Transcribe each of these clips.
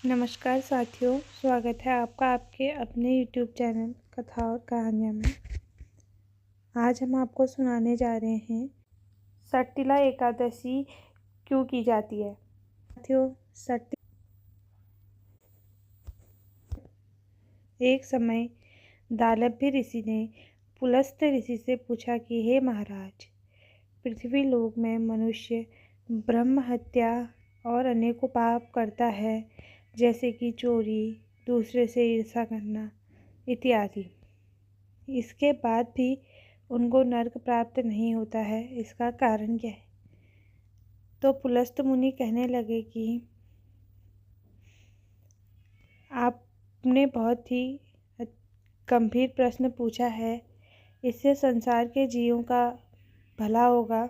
नमस्कार साथियों, स्वागत है आपका आपके अपने YouTube चैनल कथा और कहानियाँ में। आज हम आपको सुनाने जा रहे हैं सट्टिला एकादशी क्यों की जाती है। साथियों, एक समय दालभ्य ऋषि ने पुलस्त ऋषि से पूछा कि हे महाराज, पृथ्वी लोक में मनुष्य ब्रह्म हत्या और अनेकों पाप करता है, जैसे कि चोरी, दूसरे से ईर्ष्या करना इत्यादि। इसके बाद भी उनको नरक प्राप्त नहीं होता है, इसका कारण क्या है? तो पुलस्त मुनि कहने लगे कि आपने बहुत ही गंभीर प्रश्न पूछा है, इससे संसार के जीवों का भला होगा।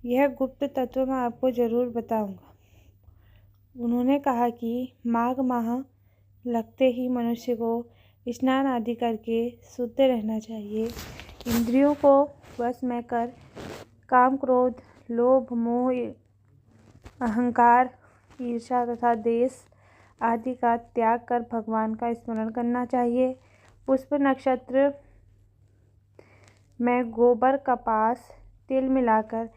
यह गुप्त तत्व मैं आपको जरूर बताऊंगा। उन्होंने कहा कि माघ माह लगते ही मनुष्य को स्नान आदि करके शुद्ध रहना चाहिए। इंद्रियों को वश में कर काम, क्रोध, लोभ, मोह, अहंकार, ईर्ष्या तथा देश आदि का त्याग कर भगवान का स्मरण करना चाहिए। पुष्प नक्षत्र में गोबर, कपास, तिल मिलाकर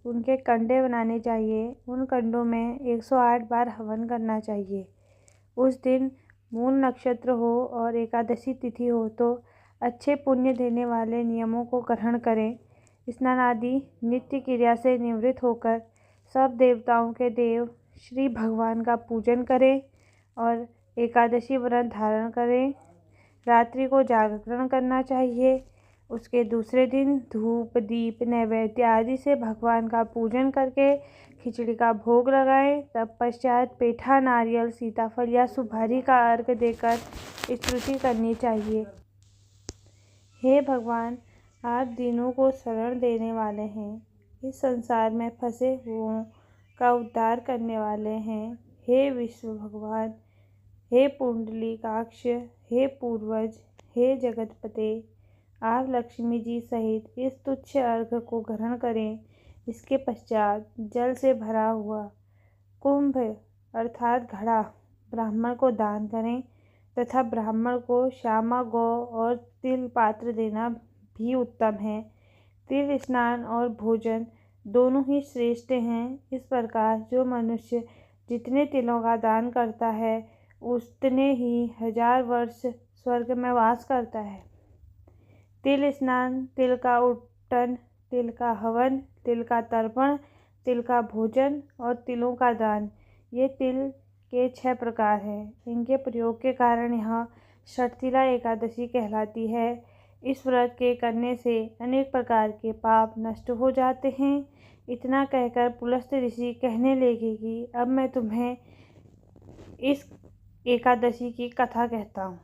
उनके कंडे बनाने चाहिए। उन कंडों में 108 बार हवन करना चाहिए। उस दिन मूल नक्षत्र हो और एकादशी तिथि हो तो अच्छे पुण्य देने वाले नियमों को ग्रहण करें। स्नान आदि नित्य क्रिया से निवृत्त होकर सब देवताओं के देव श्री भगवान का पूजन करें और एकादशी व्रत धारण करें। रात्रि को जागरण करना चाहिए। उसके दूसरे दिन धूप, दीप, नैवेद्य आदि से भगवान का पूजन करके खिचड़ी का भोग लगाएं। तब पश्चात पेठा, नारियल, सीताफल या सुपारी का अर्घ देकर स्तुति करनी चाहिए। हे भगवान, आप दीनों को शरण देने वाले हैं, इस संसार में फंसे हुओं का उद्धार करने वाले हैं। हे विष्णु भगवान, हे पुंडलीकाक्ष, हे पूर्वज, हे जगतपते, आप लक्ष्मी जी सहित इस तुच्छ अर्घ को ग्रहण करें। इसके पश्चात जल से भरा हुआ कुंभ अर्थात घड़ा ब्राह्मण को दान करें तथा ब्राह्मण को श्यामा गौ और तिल पात्र देना भी उत्तम है। तिल स्नान और भोजन दोनों ही श्रेष्ठ हैं। इस प्रकार जो मनुष्य जितने तिलों का दान करता है, उतने ही 1000 वर्ष स्वर्ग में वास करता है। तिल स्नान, तिल का उट्टन, तिल का हवन, तिल का तर्पण, तिल का भोजन और तिलों का दान, ये तिल के 6 प्रकार हैं। इनके प्रयोग के कारण यह सट्टिला एकादशी कहलाती है। इस व्रत के करने से अनेक प्रकार के पाप नष्ट हो जाते हैं। इतना कहकर पुलस्त ऋषि कहने लगे कि अब मैं तुम्हें इस एकादशी की कथा कहता हूँ।